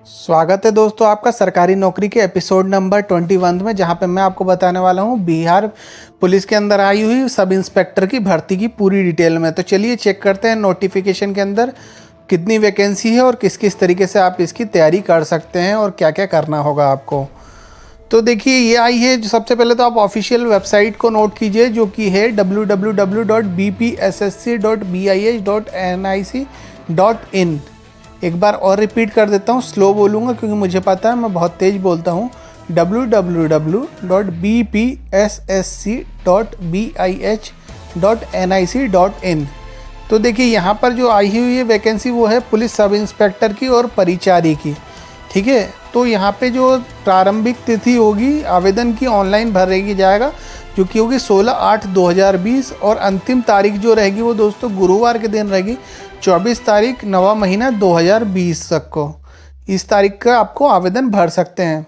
स्वागत है दोस्तों आपका सरकारी नौकरी के एपिसोड नंबर 21 में, जहां पे मैं आपको बताने वाला हूं बिहार पुलिस के अंदर आई हुई सब इंस्पेक्टर की भर्ती की पूरी डिटेल में। तो चलिए चेक करते हैं नोटिफिकेशन के अंदर कितनी वैकेंसी है और किस किस तरीके से आप इसकी तैयारी कर सकते हैं और क्या क्या करना होगा आपको। तो देखिए ये आई है, जो सबसे पहले तो आप ऑफिशियल वेबसाइट को नोट कीजिए जो कि है www.bpssc.bih.nic.in। एक बार और रिपीट कर देता हूँ, स्लो बोलूँगा क्योंकि मुझे पता है मैं बहुत तेज़ बोलता हूँ। www.bpssc.bih.nic.in। तो देखिए यहाँ पर जो आई हुई है वैकेंसी वो है पुलिस सब इंस्पेक्टर की और परिचारी की। ठीक है, तो यहाँ पे जो प्रारंभिक तिथि होगी आवेदन की ऑनलाइन भरेगी जाएगा, जो कि होगी 16/8/2020 और अंतिम तारीख जो रहेगी वो दोस्तों गुरुवार के दिन रहेगी, 24 तारीख 9वां महीना 2020 तक को। इस तारीख का आपको आवेदन भर सकते हैं।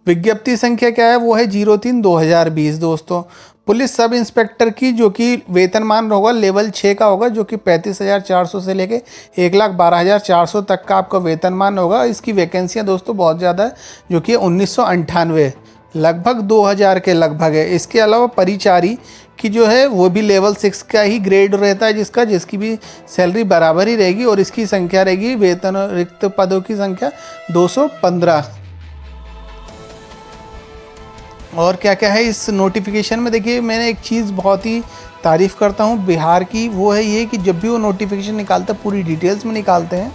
विज्ञप्ति संख्या क्या है, वो है 03/2020 दोस्तों। पुलिस सब इंस्पेक्टर की जो कि वेतनमान होगा लेवल 6 का होगा, जो कि 35,400 से लेके 1,12,400 तक का आपका वेतनमान होगा। इसकी वैकेंसियाँ दोस्तों बहुत ज़्यादा है, जो कि 1998 लगभग 2000 के लगभग है। इसके अलावा परिचारी की जो है वो भी लेवल 6 का ही ग्रेड रहता है जिसकी भी सैलरी बराबर ही रहेगी और इसकी संख्या रहेगी वेतन रिक्त पदों की संख्या 215। और क्या क्या है इस नोटिफिकेशन में, देखिए मैंने एक चीज़ बहुत ही तारीफ़ करता हूँ बिहार की, वो है ये कि जब भी वो नोटिफिकेशन निकालते हैं पूरी डिटेल्स में निकालते हैं।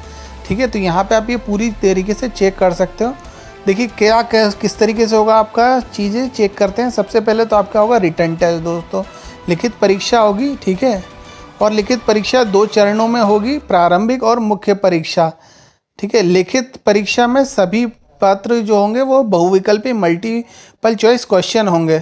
ठीक है, तो यहाँ पे आप ये पूरी तरीके से चेक कर सकते हो। देखिए क्या किस तरीके से होगा आपका, चीज़ें चेक करते हैं। सबसे पहले तो आपका होगा रिटर्न टेस्ट दोस्तों, लिखित परीक्षा होगी। ठीक है, और लिखित परीक्षा 2 चरणों में होगी, प्रारंभिक और मुख्य परीक्षा। ठीक है, लिखित परीक्षा में सभी पत्र जो होंगे वो बहुविकल्पी मल्टीपल चॉइस क्वेश्चन होंगे।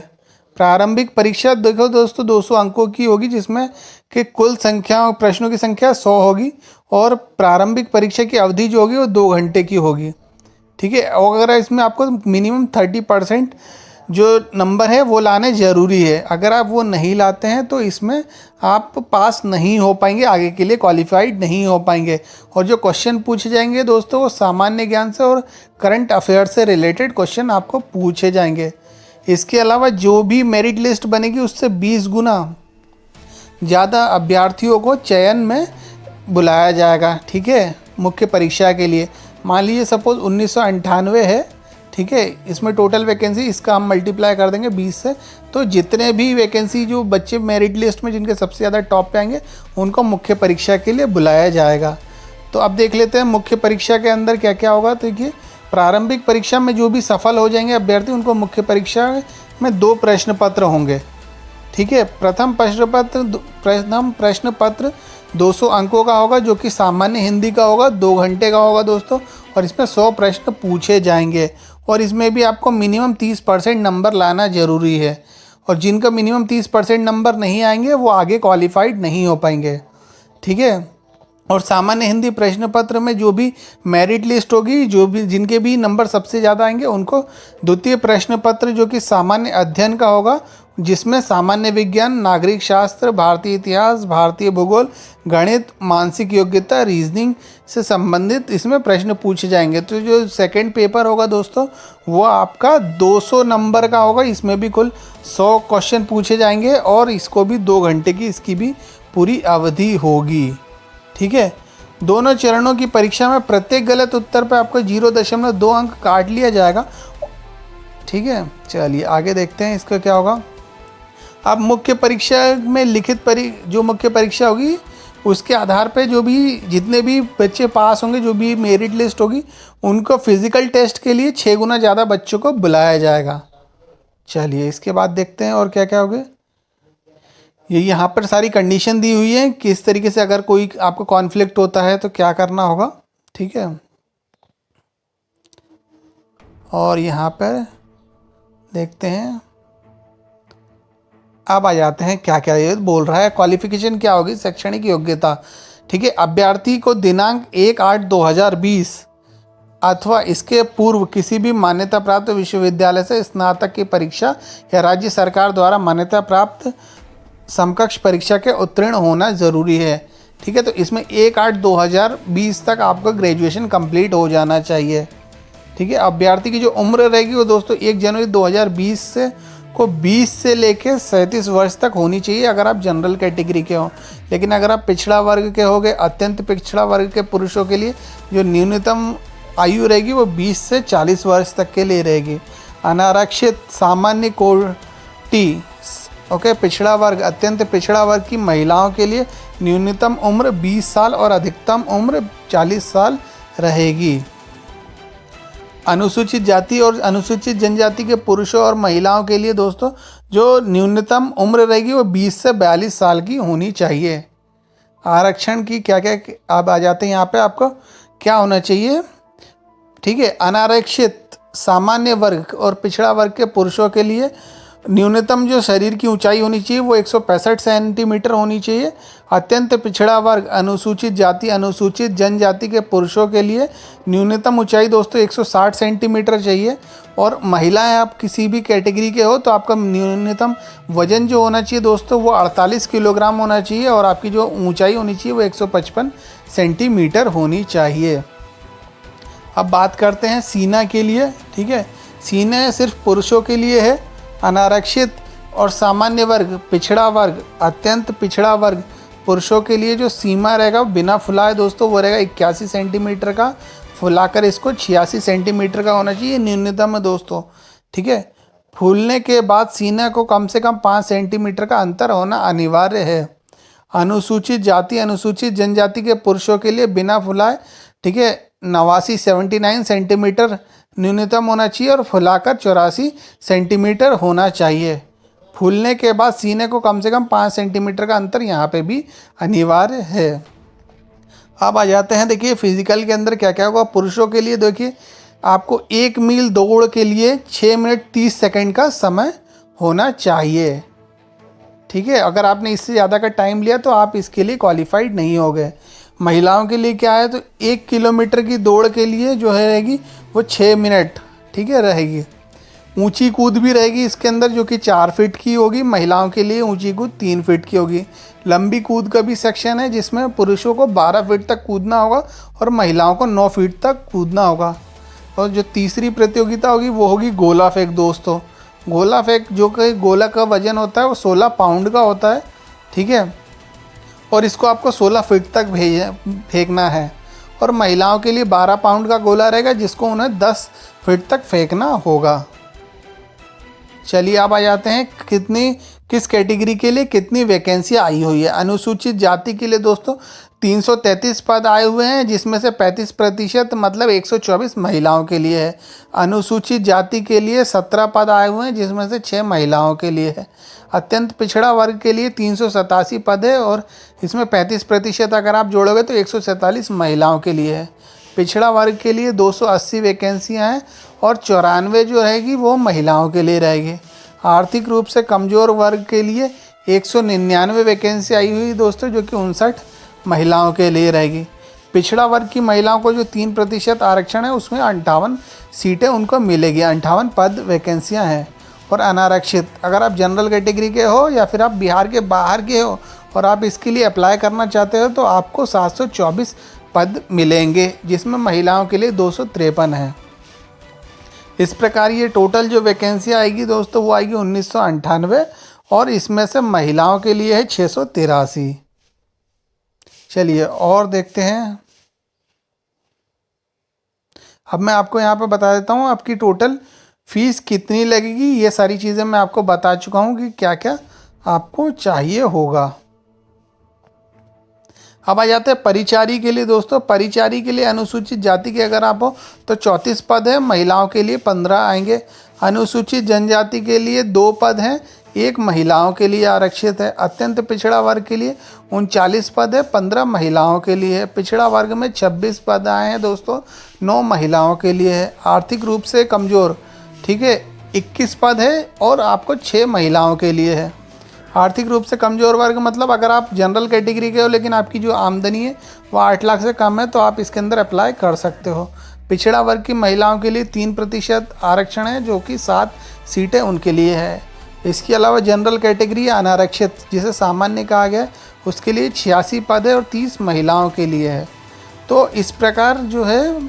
प्रारंभिक परीक्षा देखो दोस्तों 200 अंकों की होगी, जिसमें कि कुल संख्या प्रश्नों की संख्या 100 होगी और प्रारंभिक परीक्षा की अवधि जो होगी वो 2 घंटे की होगी। ठीक है, और अगर इसमें आपको मिनिमम 30% जो नंबर है वो लाने ज़रूरी है। अगर आप वो नहीं लाते हैं तो इसमें आप पास नहीं हो पाएंगे, आगे के लिए क्वालिफाइड नहीं हो पाएंगे। और जो क्वेश्चन पूछे जाएंगे दोस्तों वो सामान्य ज्ञान से और करंट अफेयर से रिलेटेड क्वेश्चन आपको पूछे जाएंगे। इसके अलावा जो भी मेरिट लिस्ट बनेगी उससे 20 गुना ज़्यादा अभ्यर्थियों को चयन में बुलाया जाएगा। ठीक है, मुख्य परीक्षा के लिए मान लीजिए सपोज 1998 है। ठीक है, इसमें टोटल वैकेंसी इसका हम मल्टीप्लाई कर देंगे 20 से, तो जितने भी वैकेंसी जो बच्चे मेरिट लिस्ट में जिनके सबसे ज़्यादा टॉप पे आएंगे उनको मुख्य परीक्षा के लिए बुलाया जाएगा। तो अब देख लेते हैं मुख्य परीक्षा के अंदर क्या क्या होगा। तो देखिए प्रारंभिक परीक्षा में जो भी सफल हो जाएंगे अभ्यर्थी उनको मुख्य परीक्षा में 2 प्रश्न पत्र होंगे। ठीक है, प्रथम प्रश्न पत्र 200 अंकों का होगा, जो कि सामान्य हिंदी का होगा, 2 घंटे का होगा दोस्तों, और इसमें 100 प्रश्न पूछे जाएंगे। और इसमें भी आपको मिनिमम 30% नंबर लाना ज़रूरी है, और जिनका मिनिमम 30% नंबर नहीं आएंगे वो आगे क्वालिफाइड नहीं हो पाएंगे। ठीक है, और सामान्य हिंदी प्रश्न पत्र में जो भी मेरिट लिस्ट होगी, जो भी जिनके भी नंबर सबसे ज़्यादा आएंगे उनको द्वितीय प्रश्न पत्र जो कि सामान्य अध्ययन का होगा, जिसमें सामान्य विज्ञान, नागरिक शास्त्र, भारतीय इतिहास, भारतीय भूगोल, गणित, मानसिक योग्यता, रीजनिंग से संबंधित इसमें प्रश्न पूछे जाएंगे। तो जो सेकंड पेपर होगा दोस्तों वो आपका 200 नंबर का होगा, इसमें भी कुल 100 क्वेश्चन पूछे जाएंगे और इसको भी 2 घंटे की इसकी भी पूरी अवधि होगी। ठीक है, दोनों चरणों की परीक्षा में प्रत्येक गलत उत्तर पर आपको 0.2 अंक काट लिया जाएगा। ठीक है, चलिए आगे देखते हैं इसका क्या होगा। अब मुख्य परीक्षा में जो मुख्य परीक्षा होगी उसके आधार पे जो भी जितने भी बच्चे पास होंगे, जो भी मेरिट लिस्ट होगी, उनको फिजिकल टेस्ट के लिए 6 गुना ज़्यादा बच्चों को बुलाया जाएगा। चलिए इसके बाद देखते हैं और क्या क्या होगा। ये यहाँ पर सारी कंडीशन दी हुई है किस तरीके से अगर कोई आपको कॉन्फ्लिक्ट होता है तो क्या करना होगा। ठीक है, और यहाँ पर देखते हैं, अब आ जाते हैं क्या क्या ये बोल रहा है। क्वालिफिकेशन क्या होगी, शैक्षणिक योग्यता। ठीक है, अभ्यर्थी को दिनांक 1/8/2020 अथवा इसके पूर्व किसी भी मान्यता प्राप्त विश्वविद्यालय से स्नातक की परीक्षा या राज्य सरकार द्वारा मान्यता प्राप्त समकक्ष परीक्षा के उत्तीर्ण होना ज़रूरी है। ठीक है, तो इसमें 1/8/2020 तक आपका ग्रेजुएशन कंप्लीट हो जाना चाहिए। ठीक है, अभ्यर्थी की जो उम्र रहेगी वो दोस्तों 1 जनवरी 2020 से 20 से लेकर 37 वर्ष तक होनी चाहिए अगर आप जनरल कैटेगरी के हो। लेकिन अगर आप पिछड़ा वर्ग के होगे, अत्यंत पिछड़ा वर्ग के पुरुषों के लिए जो न्यूनतम आयु रहेगी वो 20 से 40 वर्ष तक के लिए रहेगी। अनारक्षित सामान्य कोटि ओके पिछड़ा वर्ग, अत्यंत पिछड़ा वर्ग की महिलाओं के लिए न्यूनतम उम्र 20 साल और अधिकतम उम्र 40 साल रहेगी। अनुसूचित जाति और अनुसूचित जनजाति के पुरुषों और महिलाओं के लिए दोस्तों जो न्यूनतम उम्र रहेगी वो 20 से 42 साल की होनी चाहिए। आरक्षण की क्या क्या आप आ जाते हैं यहाँ पे, आपको क्या होना चाहिए। ठीक है, अनारक्षित सामान्य वर्ग और पिछड़ा वर्ग के पुरुषों के लिए न्यूनतम जो शरीर की ऊंचाई होनी चाहिए वो 165 सेंटीमीटर होनी चाहिए। अत्यंत पिछड़ा वर्ग, अनुसूचित जाति, अनुसूचित जनजाति के पुरुषों के लिए न्यूनतम ऊंचाई दोस्तों 160 सेंटीमीटर चाहिए। और महिलाएं आप किसी भी कैटेगरी के हो तो आपका न्यूनतम वजन जो होना चाहिए दोस्तों वो 48 किलोग्राम होना चाहिए और आपकी जो ऊंचाई होनी चाहिए वो 155 सेंटीमीटर होनी चाहिए। अब बात करते हैं सीना के लिए। ठीक है, सीना सिर्फ पुरुषों के लिए है। अनारक्षित और सामान्य वर्ग, पिछड़ा वर्ग, अत्यंत पिछड़ा वर्ग पुरुषों के लिए जो सीमा रहेगा बिना फुलाए दोस्तों वो रहेगा 81 सेंटीमीटर का, फुलाकर इसको 86 सेंटीमीटर का होना चाहिए न्यूनतम है दोस्तों। ठीक है, फूलने के बाद सीना को कम से कम 5 सेंटीमीटर का अंतर होना अनिवार्य है। अनुसूचित जाति, अनुसूचित जनजाति के पुरुषों के लिए बिना फुलाए, ठीक है, 79 सेंटीमीटर न्यूनतम होना चाहिए और फुलाकर 84 सेंटीमीटर होना चाहिए। फूलने के बाद सीने को कम से कम 5 सेंटीमीटर का अंतर यहाँ पे भी अनिवार्य है। अब आ जाते हैं, देखिए फिजिकल के अंदर क्या क्या होगा। पुरुषों के लिए देखिए आपको 1 मील दौड़ के लिए 6 मिनट 30 सेकंड का समय होना चाहिए। ठीक है, अगर आपने इससे ज़्यादा का टाइम लिया तो आप इसके लिए क्वालिफाइड नहीं हो गए। महिलाओं के लिए क्या है तो 1 किलोमीटर की दौड़ के लिए जो है रहेगी वो 6 मिनट, ठीक है, रहेगी। ऊंची कूद भी रहेगी इसके अंदर जो कि 4 फीट की होगी। महिलाओं के लिए ऊंची कूद 3 फीट की होगी। लंबी कूद का भी सेक्शन है जिसमें पुरुषों को 12 फीट तक कूदना होगा और महिलाओं को 9 फीट तक कूदना होगा। और जो तीसरी प्रतियोगिता होगी वो होगी गोला फेंक दोस्तों। गोला फेंक जो कि गोला का वजन होता है वो 16 पाउंड का होता है। ठीक है, और इसको आपको 16 फीट तक फेंकना है। और महिलाओं के लिए 12 पाउंड का गोला रहेगा जिसको उन्हें 10 फीट तक फेंकना होगा। चलिए अब आ जाते हैं किस कैटेगरी के लिए कितनी वैकेंसी आई हुई है। अनुसूचित जाति के लिए दोस्तों 333 पद आए हुए हैं जिसमें से 35% मतलब 124 महिलाओं के लिए है। अनुसूचित जाति के लिए 17 पद आए हुए हैं जिसमें से 6 महिलाओं के लिए है। अत्यंत पिछड़ा वर्ग के लिए 387 पद है और इसमें 35% अगर आप जोड़ोगे तो 147 महिलाओं के लिए है। पिछड़ा वर्ग के लिए 280 वैकेंसियाँ हैं और 94 जो रहेगी वो महिलाओं के लिए रहेगी। आर्थिक रूप से कमज़ोर वर्ग के लिए 199 वैकेंसी आई हुई दोस्तों जो कि 59 महिलाओं के लिए रहेगी। पिछड़ा वर्ग की महिलाओं को जो 3% आरक्षण है उसमें 58 सीटें उनको मिलेगी, 58 पद वैकेंसियाँ हैं। और अनारक्षित अगर आप जनरल कैटेगरी के हो या फिर आप बिहार के बाहर के हो और आप इसके लिए अप्लाई करना चाहते हो तो आपको 724 पद मिलेंगे जिसमें महिलाओं के लिए 253 हैं। इस प्रकार ये टोटल जो वैकेंसी आएगी दोस्तों वो आएगी 1998 और इसमें से महिलाओं के लिए है 683। चलिए और देखते हैं। अब मैं आपको यहाँ पे बता देता हूँ आपकी टोटल फीस कितनी लगेगी। ये सारी चीज़ें मैं आपको बता चुका हूँ कि क्या क्या आपको चाहिए होगा। अब आ जाते हैं परिचारी के लिए दोस्तों। परिचारी के लिए अनुसूचित जाति के अगर आप हो तो 34 पद है, महिलाओं के लिए 15 आएंगे। अनुसूचित जनजाति के लिए 2 पद हैं, 1 महिलाओं के लिए आरक्षित है। अत्यंत पिछड़ा वर्ग के लिए 39 पद है, 15 महिलाओं के लिए है। पिछड़ा वर्ग में 26 पद आए हैं दोस्तों, 9 महिलाओं के लिए है। आर्थिक रूप से कमज़ोर, ठीक है, 21 पद है और आपको 6 महिलाओं के लिए है। आर्थिक रूप से कमज़ोर वर्ग मतलब अगर आप जनरल कैटेगरी के हो लेकिन आपकी जो आमदनी है वो 8 लाख से कम है तो आप इसके अंदर अप्लाई कर सकते हो। पिछड़ा वर्ग की महिलाओं के लिए 3% आरक्षण है जो कि 7 सीटें उनके लिए है। इसके अलावा जनरल कैटेगरी या अनारक्षित जिसे सामान्य कहा गया है उसके लिए 86 पद है और 30 महिलाओं के लिए है। तो इस प्रकार जो है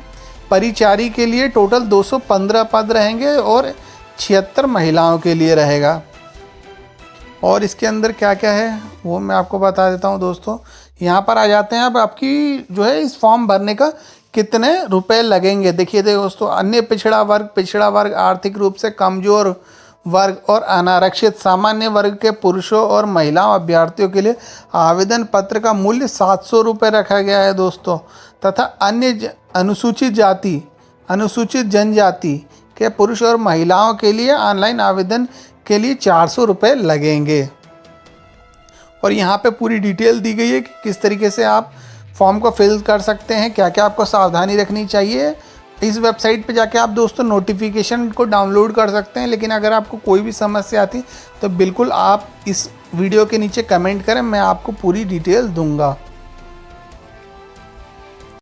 परिचारी के लिए टोटल 215 पद रहेंगे और 76 महिलाओं के लिए रहेगा। और इसके अंदर क्या क्या है वो मैं आपको बता देता हूँ दोस्तों। यहाँ पर आ जाते हैं अब आपकी जो है इस फॉर्म भरने का कितने रुपए लगेंगे। देखिए दोस्तों, अन्य पिछड़ा वर्ग, आर्थिक रूप से कमज़ोर वर्ग और अनारक्षित सामान्य वर्ग के पुरुषों और महिलाओं अभ्यर्थियों के लिए आवेदन पत्र का मूल्य 700 रुपये रखा गया है दोस्तों। तथा अन्य अनुसूचित जनजाति के पुरुष और महिलाओं के लिए ऑनलाइन आवेदन के लिए 400 रुपये लगेंगे। और यहाँ पे पूरी डिटेल दी गई है कि किस तरीके से आप फॉर्म को फिल कर सकते हैं, क्या क्या आपको सावधानी रखनी चाहिए। इस वेबसाइट पे जाके आप दोस्तों नोटिफिकेशन को डाउनलोड कर सकते हैं। लेकिन अगर आपको कोई भी समस्या आती तो बिल्कुल आप इस वीडियो के नीचे कमेंट करें, मैं आपको पूरी डिटेल दूंगा।